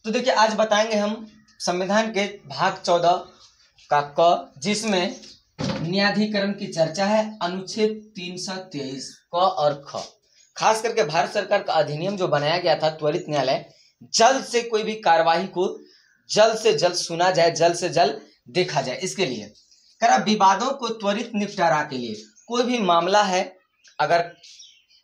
तो देखिए आज बताएंगे हम संविधान के भाग 14 का क, जिसमें न्यायाधिकरण की चर्चा है। अनुच्छेद 323 क और ख। खास करके भारत सरकार का अधिनियम जो बनाया गया था, त्वरित न्यायालय, जल्द से कोई भी कार्यवाही को जल्द से जल्द सुना जाए, जल्द से जल्द देखा जाए। इसके लिए करा विवादों को त्वरित निपटारा के लिए कोई भी मामला है अगर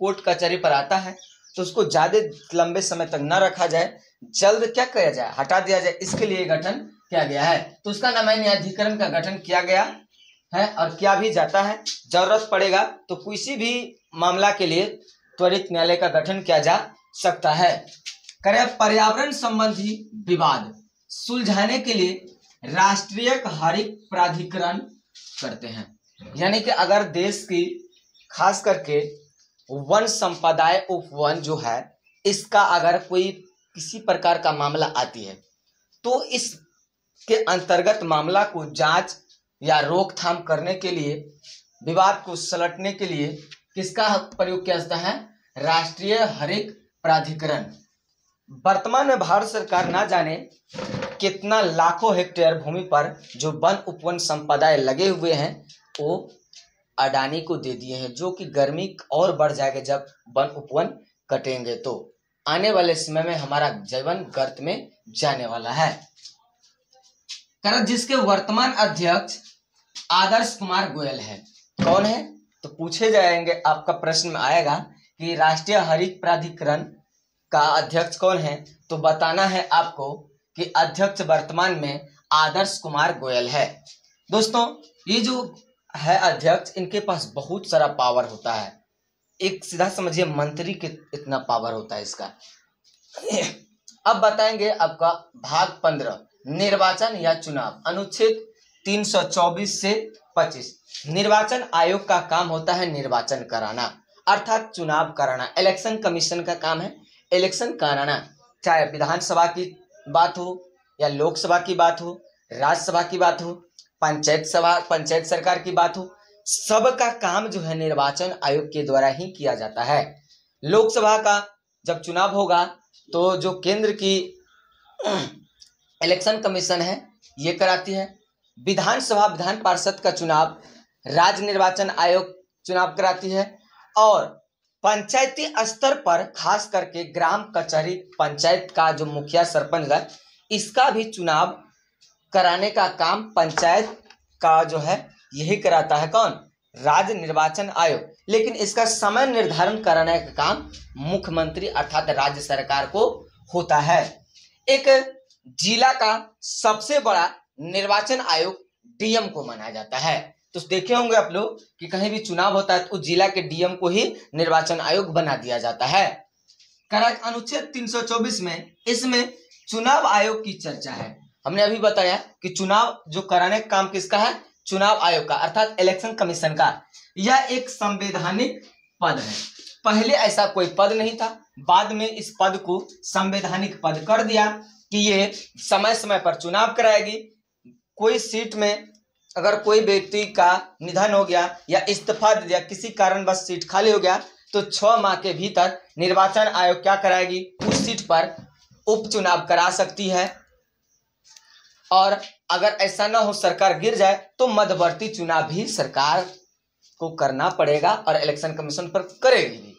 कोर्ट कचहरी पर आता है तो उसको ज्यादा लंबे समय तक न रखा जाए, जल्द क्या किया जाए, हटा दिया जाए। इसके लिए गठन किया गया है। तो उसका नाम है न्यायाधिकरण का गठन किया गया है और किया भी जाता है। जरूरत पड़ेगा तो किसी भी मामला के लिए त्वरित न्यायालय का गठन किया जा सकता है। करें पर्यावरण संबंधी विवाद सुलझाने के लिए राष्ट्रीय हरित प्राधिकरण करते हैं। यानी कि अगर देश की खास करके वन संपदाएं उपवन जो है, इसका अगर कोई किसी प्रकार का मामला आती है तो इसके अंतर्गत मामला को जांच या रोकथाम करने के लिए, विवाद को सलटने के लिए किसका प्रयोग किया जाता है? राष्ट्रीय हरित प्राधिकरण। वर्तमान में भारत सरकार ना जाने कितना लाखों हेक्टेयर भूमि पर जो वन उपवन संपदाएं लगे हुए हैं वो अडानी को दे दिए हैं, जो कि गर्मी और बढ़ जाएगा जब वन उपवन कटेंगे तो आने वाले समय में हमारा जीवन गर्त में जाने वाला है। जिसके वर्तमान अध्यक्ष आदर्श कुमार गोयल है। कौन है? तो पूछे जाएंगे, आपका प्रश्न में आएगा कि राष्ट्रीय हरित प्राधिकरण का अध्यक्ष कौन है, तो बताना है आपको कि अध्यक्ष वर्तमान में आदर्श कुमार गोयल है। दोस्तों ये जो है अध्यक्ष, इनके पास बहुत सारा पावर होता है। एक सीधा समझिए मंत्री के इतना पावर होता है इसका। अब बताएंगे आपका भाग 15 निर्वाचन या चुनाव। अनुच्छेद 324 से 25 निर्वाचन आयोग का काम होता है निर्वाचन कराना, अर्थात चुनाव कराना। इलेक्शन कमीशन का काम है इलेक्शन कराना, चाहे विधानसभा की बात हो या लोकसभा की बात हो, राज्यसभा की बात हो, पंचायत सरकार की बात हो, सबका काम जो है निर्वाचन आयोग के द्वारा ही किया जाता है। लोकसभा का जब चुनाव होगा तो जो केंद्र की इलेक्शन कमीशन है ये कराती है। विधानसभा विधान पार्षद का चुनाव राज्य निर्वाचन आयोग चुनाव कराती है। और पंचायती स्तर पर खास करके ग्राम कचहरी पंचायत का जो मुखिया सरपंच है, इसका भी चुनाव कराने का काम पंचायत का जो है यही कराता है। कौन? राज्य निर्वाचन आयोग। लेकिन इसका समय निर्धारण कराने का काम मुख्यमंत्री अर्थात राज्य सरकार को होता है। एक जिला का सबसे बड़ा निर्वाचन आयोग डीएम को माना जाता है। तो देखे होंगे आप लोग कि कहीं भी चुनाव होता है तो उस जिला के डीएम को ही निर्वाचन आयोग बना दिया जाता है। अनुच्छेद 324 में इसमें चुनाव आयोग की चर्चा है। हमने अभी बताया कि चुनाव जो कराने का काम किसका है? चुनाव आयोग का, अर्थात इलेक्शन कमीशन का। यह एक संवैधानिक पद है। पहले ऐसा कोई पद नहीं था, बाद में इस पद को संवैधानिक पद कर दिया कि ये समय समय पर चुनाव कराएगी। कोई सीट में अगर कोई व्यक्ति का निधन हो गया या इस्तीफा दे दिया, किसी कारणवश सीट खाली हो गया, तो 6 माह के भीतर निर्वाचन आयोग क्या कराएगी? उस सीट पर उपचुनाव करा सकती है। और अगर ऐसा ना हो, सरकार गिर जाए, तो मध्यवर्ती चुनाव भी सरकार को करना पड़ेगा और इलेक्शन कमीशन पर करेगी भी।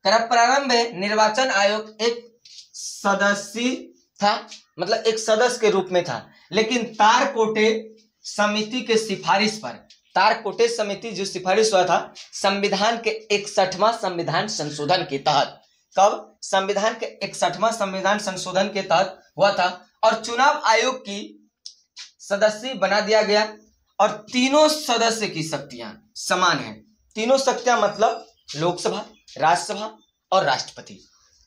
प्रारंभ में निर्वाचन आयोग एक सदस्य था, मतलब एक सदस्य के रूप में था। लेकिन तारकोटे समिति के सिफारिश पर, तारकोटे समिति जो सिफारिश हुआ था संविधान के 61वां संविधान संशोधन के तहत। कब? संविधान के 61वां संविधान संशोधन के तहत हुआ था। और चुनाव आयोग की सदस्य बना दिया गया। और तीनों सदस्य की शक्तियां समान हैं। तीनों शक्तियां मतलब लोकसभा, राज्यसभा और राष्ट्रपति।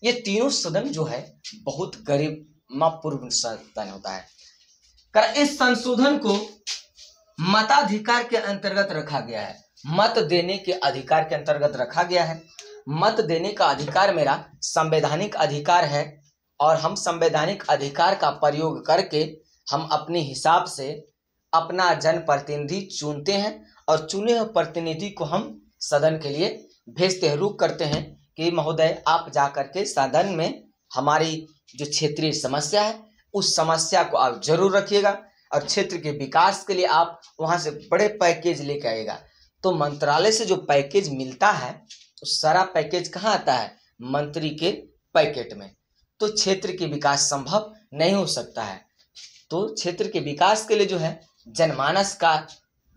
ये तीनों सदन जो है बहुत गरिमापूर्ण सदन होता है। इस संशोधन को मताधिकार के अंतर्गत रखा गया है। मत देने के अधिकार के अंतर्गत रखा गया है। मत देने का अधिकार मेरा संवैधानिक अधिकार है और हम संवैधानिक अधिकार का प्रयोग करके हम अपने हिसाब से अपना जनप्रतिनिधि चुनते हैं और चुने हुए प्रतिनिधि को हम सदन के लिए भेजते हैं, रुख करते हैं कि महोदय आप जा करके सदन में हमारी जो क्षेत्रीय समस्या है उस समस्या को आप जरूर रखिएगा, और क्षेत्र के विकास के लिए आप वहां से बड़े पैकेज लेके आइएगा। तो मंत्रालय से जो पैकेज मिलता है तो सारा पैकेज कहाँ आता है? मंत्री के पैकेट में। तो क्षेत्र के विकास संभव नहीं हो सकता है। तो क्षेत्र के विकास के लिए जो है जनमानस का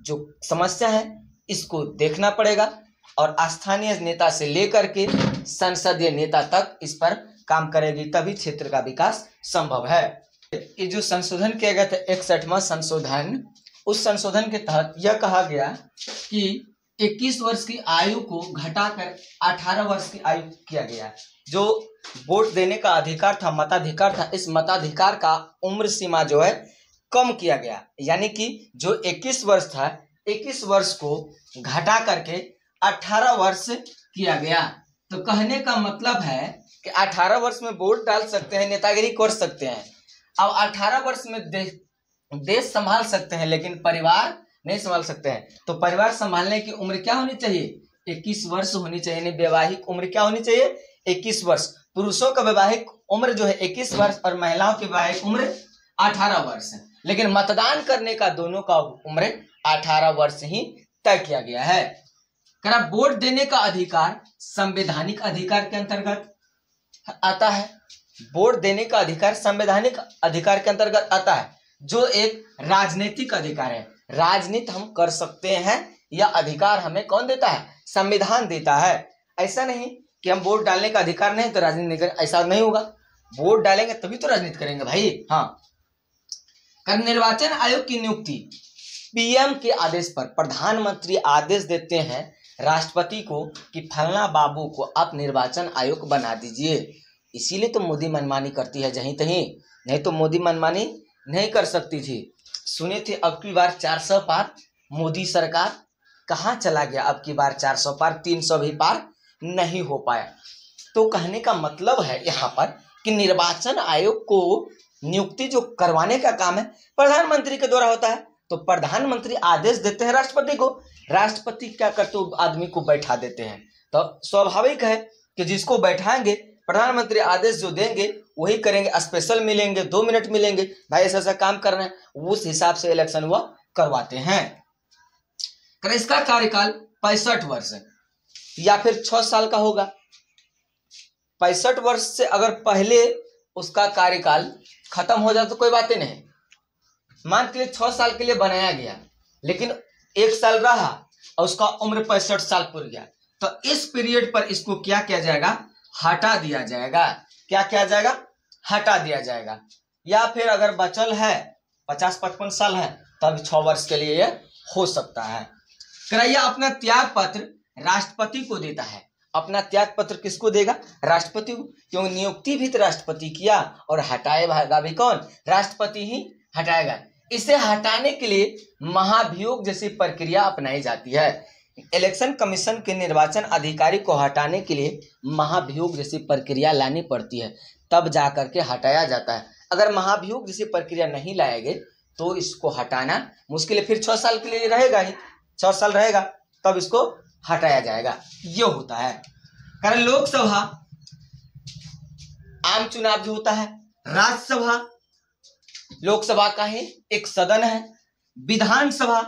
जो समस्या है इसको देखना पड़ेगा, और स्थानीय नेता से लेकर के संसदीय नेता तक इस पर काम करेगी, तभी क्षेत्र का विकास संभव है। ये जो संशोधन किया गया था 61वां संशोधन, उस संशोधन के तहत यह कहा गया कि 21 वर्ष की आयु को घटाकर 18 वर्ष की आयु किया गया। जो वोट देने का अधिकार था, मताधिकार था, इस मताधिकार का उम्र सीमा जो है कम किया गया, यानी कि जो 21 वर्ष था 21 वर्ष को घटा करके 18 वर्ष किया गया। तो कहने का मतलब है कि 18 वर्ष में वोट डाल सकते हैं, नेतागिरी कर सकते हैं। अब 18 वर्ष में देश संभाल सकते हैं, लेकिन परिवार नहीं संभाल सकते हैं। तो परिवार संभालने की उम्र क्या होनी चाहिए? 21 वर्ष होनी चाहिए। यानी वैवाहिक उम्र क्या होनी चाहिए? 21 वर्ष। पुरुषों का वैवाहिक उम्र जो है 21 वर्ष और महिलाओं की वैवाहिक उम्र 18 वर्ष है। लेकिन मतदान करने का दोनों का उम्र 18 वर्ष ही तय किया गया है। वोट देने का अधिकार संवैधानिक अधिकार के अंतर्गत आता है। वोट देने का अधिकार संवैधानिक अधिकार के अंतर्गत आता है, जो एक राजनीतिक अधिकार है। राजनीति हम कर सकते हैं, यह अधिकार हमें कौन देता है? संविधान देता है। ऐसा नहीं कि हम वोट डालने का अधिकार नहीं तो राजनीति नहीं करें, ऐसा नहीं होगा। वोट डालेंगे तभी तो राजनीति करेंगे भाई। हाँ, निर्वाचन आयोग की नियुक्ति पीएम के आदेश पर प्रधानमंत्री आदेश देते हैं राष्ट्रपति को कि फलना बाबू को आप निर्वाचन आयोग बना दीजिए। इसीलिए तो मोदी मनमानी करती है जहीं तहीं, नहीं तो मोदी मनमानी नहीं कर सकती थी। सुने थे अब की बार 400 पार, मोदी सरकार कहाँ चला गया? अब की बार 400 पार, 300 भी पार नहीं हो पाया। तो कहने का मतलब है यहाँ पर कि निर्वाचन आयोग को नियुक्ति जो करवाने का काम है प्रधानमंत्री के द्वारा होता है। तो प्रधानमंत्री आदेश देते हैं राष्ट्रपति को, राष्ट्रपति क्या करते हैं? आदमी को बैठा देते हैं। तो स्वाभाविक है कि जिसको बैठाएंगे प्रधानमंत्री आदेश जो देंगे वही करेंगे। स्पेशल मिलेंगे, 2 मिनट मिलेंगे, भाई ऐसा ऐसा काम करना है, उस हिसाब से इलेक्शन हुआ करवाते हैं। इसका कार्यकाल 65 वर्ष या फिर 6 साल का होगा। 65 वर्ष से अगर पहले उसका कार्यकाल खत्म हो जाए तो कोई बात ही नहीं। मान के लिए 6 साल के लिए बनाया गया, लेकिन 1 साल रहा और उसका उम्र 65 साल पूरा गया, तो इस पीरियड पर इसको क्या किया जाएगा? हटा दिया जाएगा। क्या किया जाएगा? हटा दिया जाएगा। या फिर अगर बचल है 50-55 साल है तब 6 वर्ष के लिए यह हो सकता है। करैया अपना त्याग पत्र राष्ट्रपति को देता है। अपना त्याग पत्र किसको देगा? राष्ट्रपति को, क्योंकि नियुक्ति भी तो राष्ट्रपति किया और हटाएगा भी कौन? राष्ट्रपति ही हटाएगा। इसे हटाने के लिए महाभियोग जैसी प्रक्रिया अपनाई जाती है। इलेक्शन कमीशन के निर्वाचन अधिकारी को हटाने के लिए महाभियोग जैसी प्रक्रिया लानी पड़ती है, तब जाकर के हटाया जाता है। अगर महाभियोग जैसी प्रक्रिया नहीं लाएंगे तो इसको हटाना मुश्किल है। फिर 6 साल के लिए रहेगा ही, 6 साल रहेगा तब इसको हटाया जाएगा। ये होता है। कारण लोकसभा आम चुनाव जो होता है, राज्यसभा लोकसभा का ही एक सदन है, विधानसभा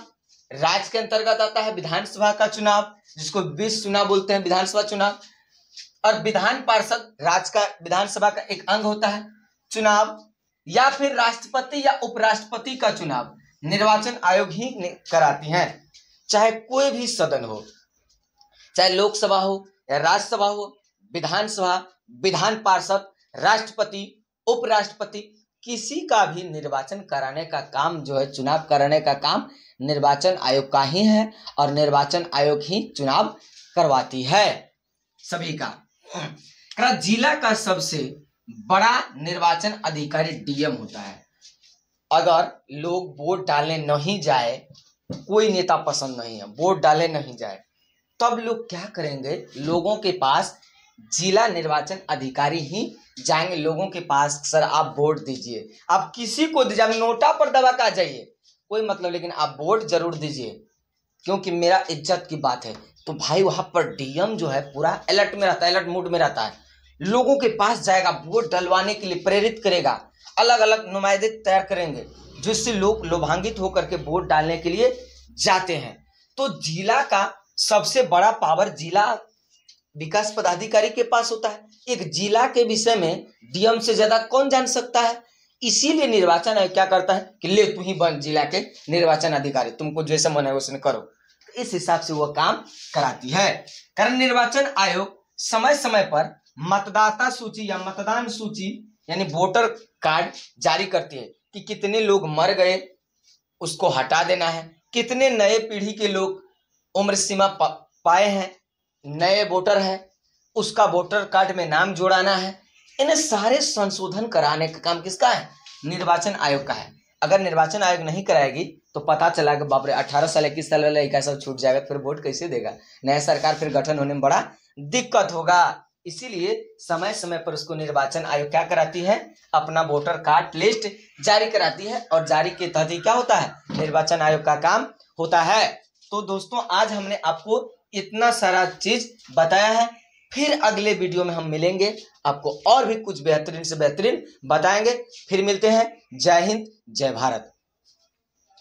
राज्य के अंतर्गत आता है। विधानसभा का चुनाव जिसको 20 चुनाव बोलते हैं, विधानसभा चुनाव, और विधान पार्षद राज्य का विधानसभा का एक अंग होता है चुनाव, या फिर राष्ट्रपति या उपराष्ट्रपति का चुनाव निर्वाचन आयोग ही कराती हैं। चाहे कोई भी सदन हो, चाहे लोकसभा हो या राज्यसभा हो, विधानसभा, विधान पार्षद, राष्ट्रपति, उपराष्ट्रपति, किसी का भी निर्वाचन कराने का काम जो है, चुनाव कराने का काम निर्वाचन आयोग का ही है, और निर्वाचन आयोग ही चुनाव करवाती है सभी का। जिला का सबसे बड़ा निर्वाचन अधिकारी डीएम होता है। अगर लोग वोट डालने नहीं जाए, कोई नेता पसंद नहीं है, वोट डालने नहीं जाए, तब लोग क्या करेंगे? लोगों के पास जिला निर्वाचन अधिकारी ही जाएंगे लोगों के पास, सर आप वोट दीजिए, आप किसी को दीजिए, आप नोटा पर दबा कर जाइए, कोई मतलब, लेकिन आप वोट जरूर दीजिए क्योंकि मेरा इज्जत की बात है। तो भाई वहां पर डीएम जो है पूरा अलर्ट में रहता है, अलर्ट मूड में रहता है। लोगों के पास जाएगा, वोट डलवाने के लिए प्रेरित करेगा, अलग अलग नुमाइंदे तैयार करेंगे जिससे लोग लोभान्वित होकर के वोट डालने के लिए जाते हैं। तो जिला का सबसे बड़ा पावर जिला विकास पदाधिकारी के पास होता है। एक जिला के विषय में डीएम से ज्यादा कौन जान सकता है। इसीलिए निर्वाचन आयोग क्या करता है कि ले तू ही बन जिला के निर्वाचन अधिकारी, तुमको जैसा मन है उसने करो। इस हिसाब से वह काम कराती है। कारण निर्वाचन आयोग समय समय पर मतदाता सूची या मतदान सूची यानी वोटर कार्ड जारी करती है कि कितने लोग मर गए उसको हटा देना है, कितने नए पीढ़ी के लोग उम्र सीमा पाए हैं, नए वोटर है उसका वोटर कार्ड में नाम जोड़ाना है। इन्हें सारे संशोधन कराने का काम किसका है? निर्वाचन आयोग का है। अगर निर्वाचन आयोग नहीं कराएगी तो पता चला कि बाप रे 18 साल 21 साल वाला लड़का सब छूट जाएगा, फिर वोट कैसे देगा? नया सरकार फिर गठन होने में बड़ा दिक्कत होगा। इसीलिए समय समय पर उसको निर्वाचन आयोग क्या कराती है? अपना वोटर कार्ड लिस्ट जारी कराती है और जारी के तहत ही क्या होता है? निर्वाचन आयोग का काम होता है। तो दोस्तों आज हमने आपको इतना सारा चीज बताया है। फिर अगले वीडियो में हम मिलेंगे, आपको और भी कुछ बेहतरीन से बेहतरीन बताएंगे। फिर मिलते हैं। जय हिंद, जय भारत।